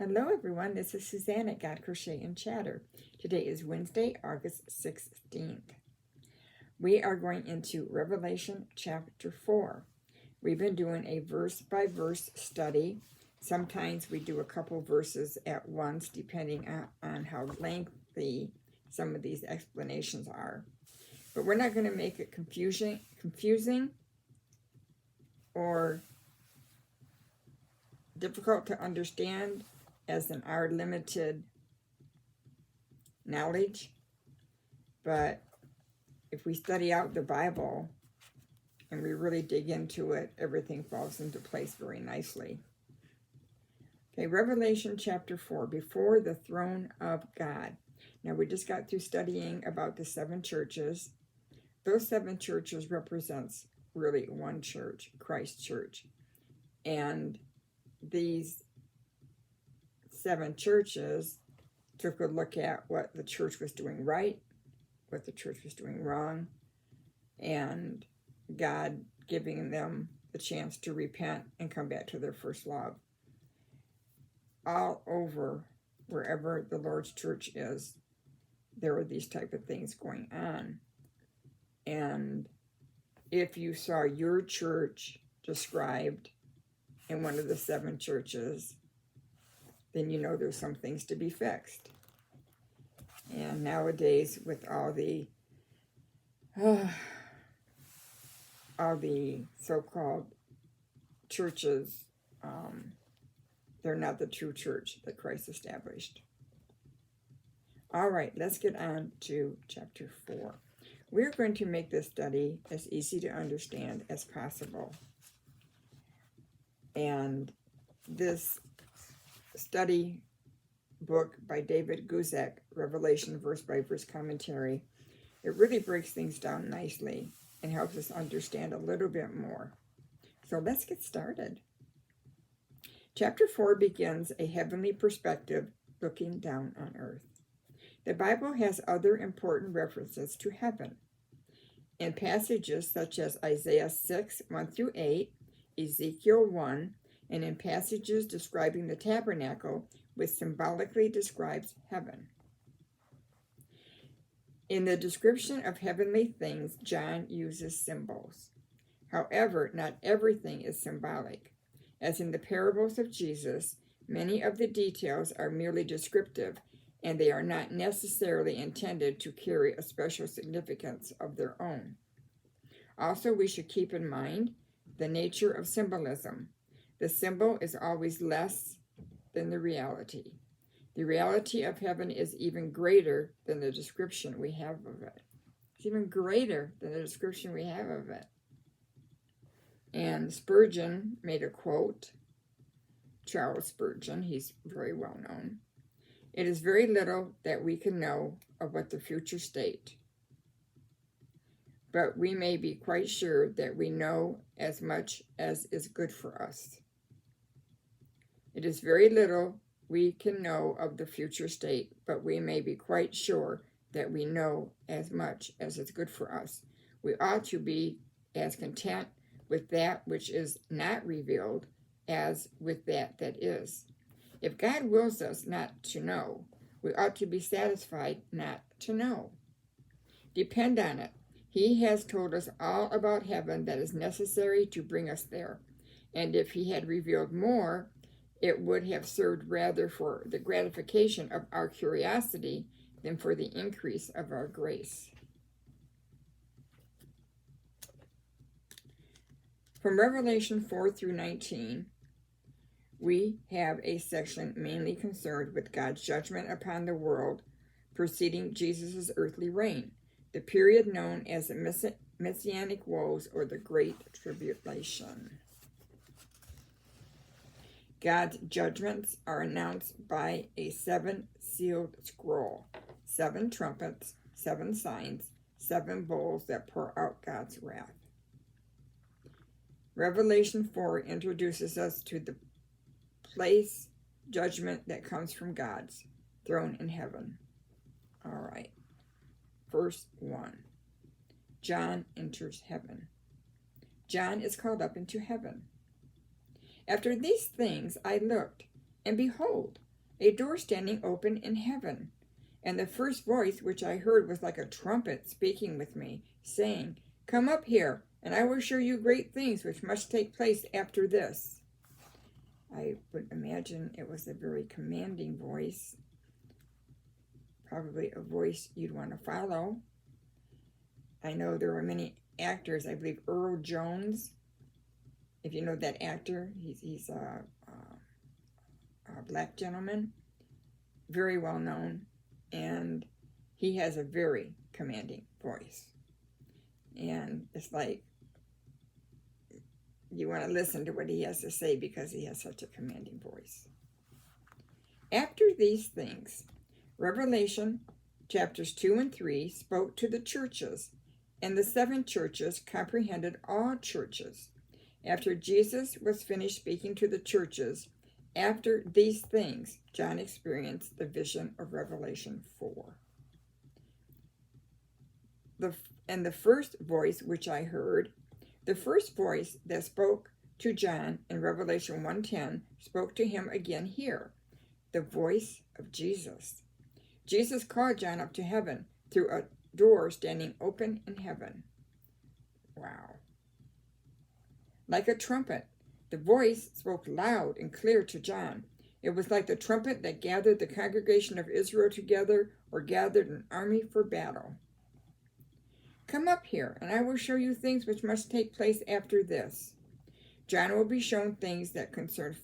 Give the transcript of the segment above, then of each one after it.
Hello everyone, this is Suzanne at God Crochet and Chatter. Today is Wednesday, August 16th. We are going into Revelation chapter 4. We've been doing a verse-by-verse study. Sometimes we do a couple verses at once, depending on how lengthy some of these explanations are. But we're not going to make it confusing or difficult to understand as in our limited knowledge. But if we study out the Bible and we really dig into it, everything falls into place very nicely. Okay, Revelation chapter 4, before the throne of God. Now, we just got through studying about the 7 churches. Those 7 churches represents really one church, Christ Church. And these 7 churches took a look at what the church was doing right, what the church was doing wrong, and God giving them the chance to repent and come back to their first love. All over, wherever the Lord's church is, there are these type of things going on. And if you saw your church described in one of the 7 churches, then you know there's some things to be fixed. And nowadays, with all the so-called churches, they're not the true church that Christ established. All right, let's get on to chapter 4. We're going to make this study as easy to understand as possible. And this study book by David Guzik, Revelation verse-by-verse commentary, it really breaks things down nicely and helps us understand a little bit more. So let's get started. Chapter 4 begins a heavenly perspective looking down on earth. The Bible has other important references to heaven. In passages such as Isaiah 6, 1-8, Ezekiel 1, and in passages describing the tabernacle, which symbolically describes heaven. In the description of heavenly things, John uses symbols. However, not everything is symbolic. As in the parables of Jesus, many of the details are merely descriptive, and they are not necessarily intended to carry a special significance of their own. Also, we should keep in mind the nature of symbolism. The symbol is always less than the reality. The reality of heaven is even greater than the description we have of it. It's even greater than the description we have of it. And Spurgeon made a quote, Charles Spurgeon, he's very well known. It is very little that we can know of what the future state, but we may be quite sure that we know as much as is good for us. It is very little we can know of the future state, but we may be quite sure that we know as much as is good for us. We ought to be as content with that which is not revealed as with that that is. If God wills us not to know, we ought to be satisfied not to know. Depend on it. He has told us all about heaven that is necessary to bring us there. And if he had revealed more, it would have served rather for the gratification of our curiosity than for the increase of our grace. From Revelation 4-19, we have a section mainly concerned with God's judgment upon the world preceding Jesus' earthly reign, the period known as the Messianic Woes or the Great Tribulation. God's judgments are announced by a 7-sealed scroll, 7 trumpets, 7 signs, 7 bowls that pour out God's wrath. Revelation 4 introduces us to the place judgment that comes from God's throne in heaven. All right. Verse 1. John enters heaven. John is called up into heaven. After these things I looked, and behold, a door standing open in heaven. And the first voice which I heard was like a trumpet speaking with me, saying, Come up here, and I will show you great things which must take place after this. I would imagine it was a very commanding voice, probably a voice you'd want to follow. I know there were many actors. I believe Earl Jones, if you know that actor, he's a black gentleman, very well known, and he has a very commanding voice. And it's like you want to listen to what he has to say because he has such a commanding voice. After these things, Revelation chapters 2 and 3 spoke to the churches, and the 7 churches comprehended all churches. After Jesus was finished speaking to the churches, after these things, John experienced the vision of Revelation 4. And the first voice which I heard, the first voice that spoke to John in Revelation 1:10 spoke to him again here, the voice of Jesus. Jesus called John up to heaven through a door standing open in heaven. Wow. Like a trumpet, the voice spoke loud and clear to John. It was like the trumpet that gathered the congregation of Israel together or gathered an army for battle. Come up here, and I will show you things which must take place after this. John will be shown things that concern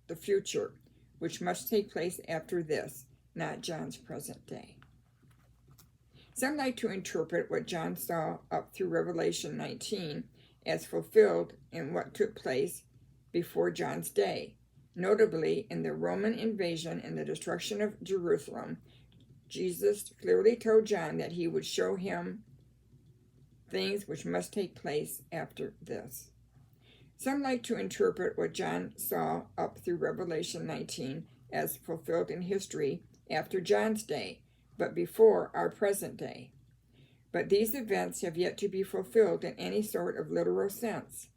the future, which must take place after this, not John's present day. Some like to interpret what John saw up through Revelation 19 as fulfilled in what took place before John's day. Notably, in the Roman invasion and the destruction of Jerusalem, Jesus clearly told John that he would show him things which must take place after this. Some like to interpret what John saw up through Revelation 19 as fulfilled in history after John's day, but before our present day. But these events have yet to be fulfilled in any sort of literal sense.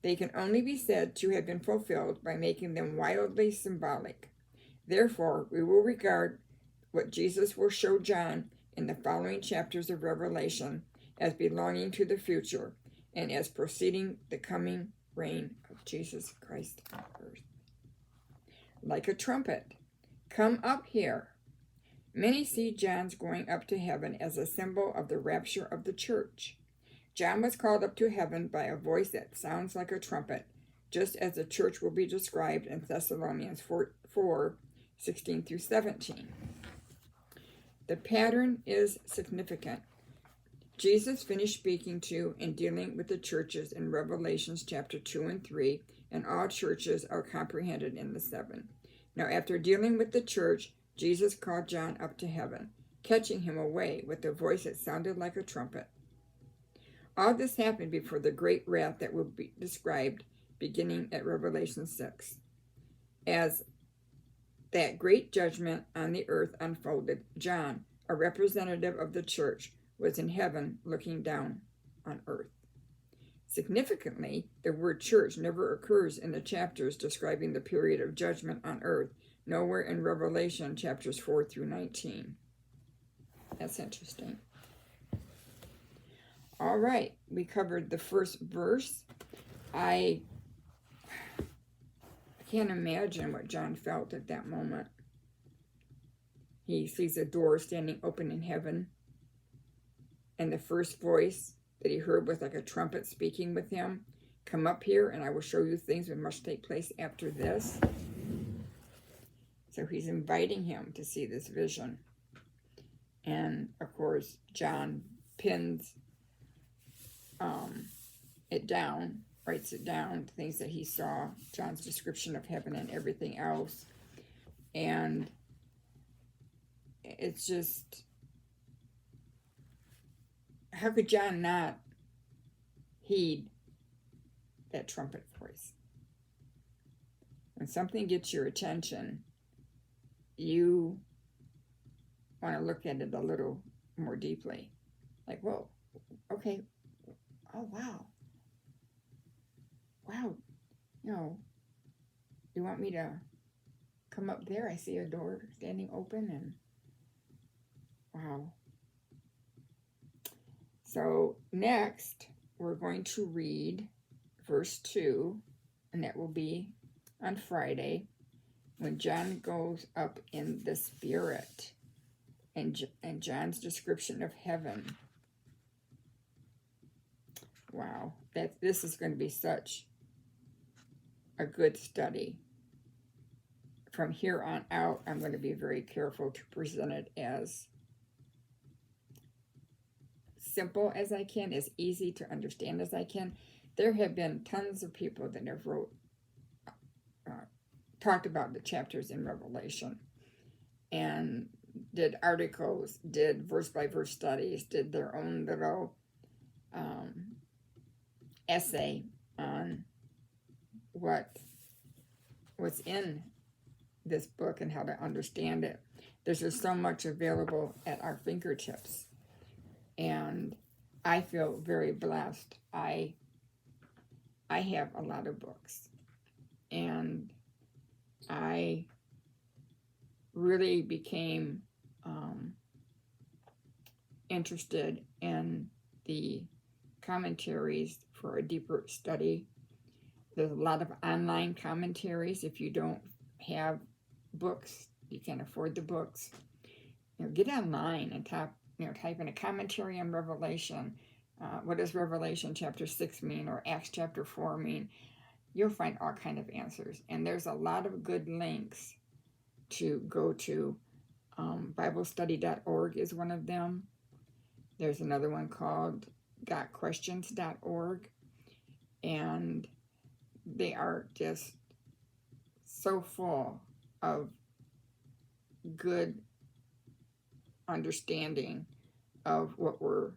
They can only be said to have been fulfilled by making them wildly symbolic. Therefore, we will regard what Jesus will show John in the following chapters of Revelation as belonging to the future and as preceding the coming reign of Jesus Christ on earth. Like a trumpet, come up here. Many see John's going up to heaven as a symbol of the rapture of the church. John was called up to heaven by a voice that sounds like a trumpet, just as the church will be described in Thessalonians 4:16 through 17. The pattern is significant. Jesus finished speaking to and dealing with the churches in Revelations chapter 2 and 3, and all churches are comprehended in the 7. Now, after dealing with the church, Jesus called John up to heaven, catching him away with a voice that sounded like a trumpet. All this happened before the great wrath that will be described beginning at Revelation 6. As that great judgment on the earth unfolded, John, a representative of the church, was in heaven looking down on earth. Significantly, the word church never occurs in the chapters describing the period of judgment on earth, nowhere in Revelation chapters 4 through 19. That's interesting. All right, we covered the first verse. I can't imagine what John felt at that moment. He sees a door standing open in heaven, and the first voice that he heard was like a trumpet speaking with him. Come up here, and I will show you things that must take place after this. So he's inviting him to see this vision. And, of course, John pins it down, writes it down, things that he saw, John's description of heaven and everything else. And it's just, how could John not heed that trumpet voice? When something gets your attention, you want to look at it a little more deeply. Like, whoa, okay, oh, wow, you know, you want me to come up there, I see a door standing open, and wow. So next, we're going to read verse 2, and that will be on Friday, when John goes up in the Spirit, and John's description of heaven. Wow, this is going to be such a good study. From here on out, I'm going to be very careful to present it as simple as I can, as easy to understand as I can. There have been tons of people that have talked about the chapters in Revelation and did articles, did verse-by-verse studies, did their own little essay on what was in this book and how to understand it. There's just so much available at our fingertips, and I feel very blessed. I have a lot of books, and I really became interested in the commentaries for a deeper study. There's a lot of online commentaries. If you don't have books, you can't afford the books, get online and type in a commentary on Revelation. What does Revelation chapter 6 mean, or Acts chapter 4 mean? You'll find all kind of answers, and there's a lot of good links to go to. BibleStudy.org is one of them. There's another one called GotQuestions.org, and they are just so full of good understanding of what we're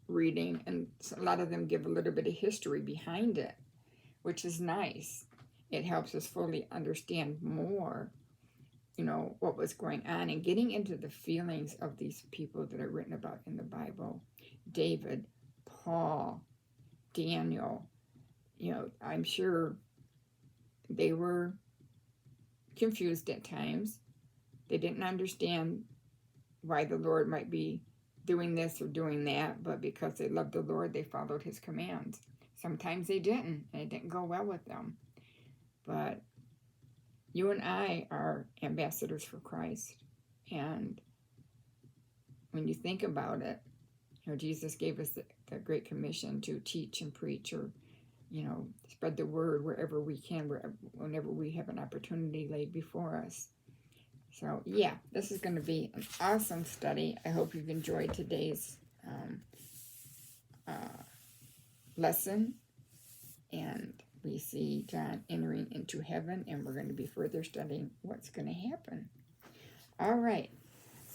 reading, and a lot of them give a little bit of history behind it, which is nice. It helps us fully understand more, what was going on, and getting into the feelings of these people that are written about in the Bible. David, Paul, Daniel, I'm sure they were confused at times. They didn't understand why the Lord might be doing this or doing that, but because they loved the Lord, they followed his commands. Sometimes they didn't, and it didn't go well with them. But you and I are ambassadors for Christ. And when you think about it, Jesus gave us the Great Commission to teach and preach, or, spread the word wherever we can, whenever we have an opportunity laid before us. So, yeah, this is going to be an awesome study. I hope you've enjoyed today's lesson. And we see John entering into heaven, and we're going to be further studying what's going to happen. All right.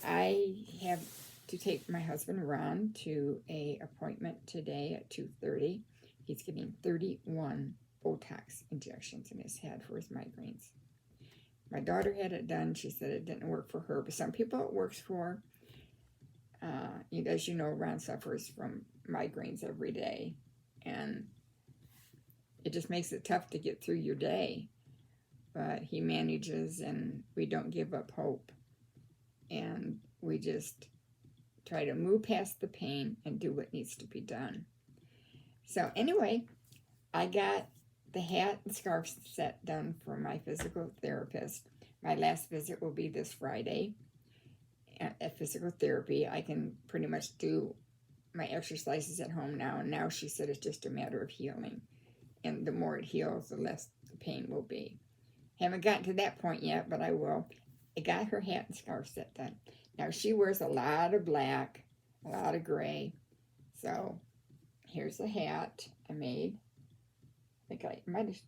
I have to take my husband Ron to an appointment today at 2:30. He's getting 31 Botox injections in his head for his migraines. My daughter had it done. She said it didn't work for her, but some people it works for. As you know, Ron suffers from migraines every day, and it just makes it tough to get through your day. But he manages, and we don't give up hope. And we just try to move past the pain and do what needs to be done. So anyway, I got the hat and scarf set done for my physical therapist. My last visit will be this Friday at physical therapy. I can pretty much do my exercises at home now, and now she said it's just a matter of healing. And the more it heals, the less the pain will be. Haven't gotten to that point yet, but I will. I got her hat and scarf set done. Now, she wears a lot of black, a lot of gray. So, here's the hat I made. I don't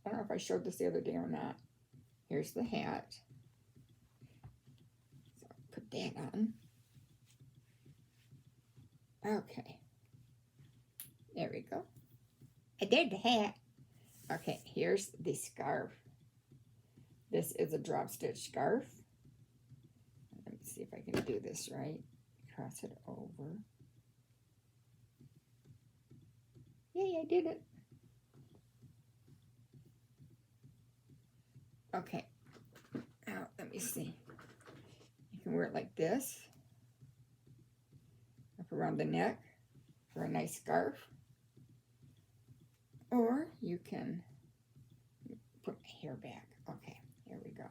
know if I showed this the other day or not. Here's the hat. So, put that on. Okay. There we go. I did the hat. Okay, here's the scarf. This is a drop stitch scarf. Let me see if I can do this right. Cross it over. Yay, I did it. Okay. Now, let me see. You can wear it like this, up around the neck for a nice scarf. Or you can put my hair back. Okay, here we go.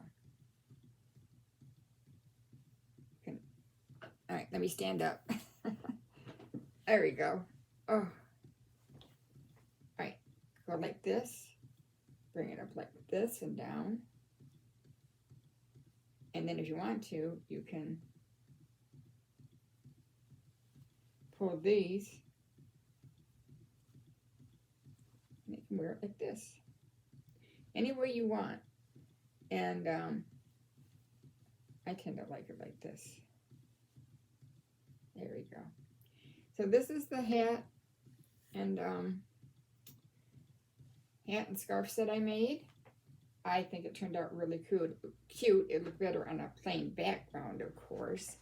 All right, let me stand up. There we go. Oh. All right, go like this. Bring it up like this and down. And then if you want to, you can pull these. And you can wear it like this. Any way you want. And I tend to like it like this. There we go. So this is the hat and scarf that I made. I think it turned out really cute. It looked better on a plain background, of course.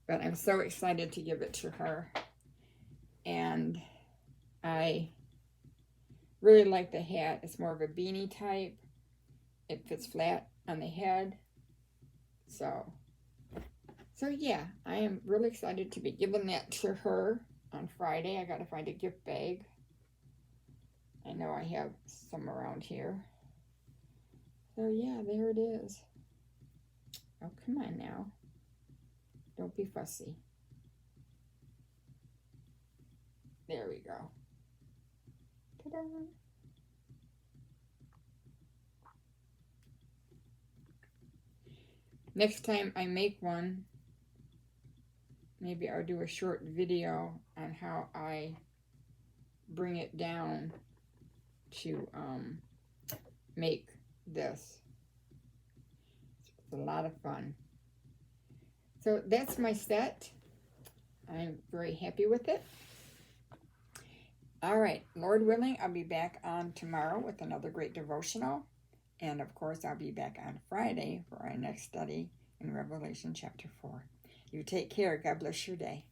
But I'm so excited to give it to her. And I really like the hat. It's more of a beanie type. It fits flat on the head. So yeah, I am really excited to be giving that to her on Friday. I got to find a gift bag. I know I have some around here. So yeah, there it is. Oh, come on now. Don't be fussy. There we go. Ta-da! Next time I make one, maybe I'll do a short video on how I bring it down to make this. It's a lot of fun. So that's my set. I'm very happy with it. All right, Lord willing, I'll be back on tomorrow with another great devotional. And of course, I'll be back on Friday for our next study in Revelation chapter 4. You take care. God bless your day.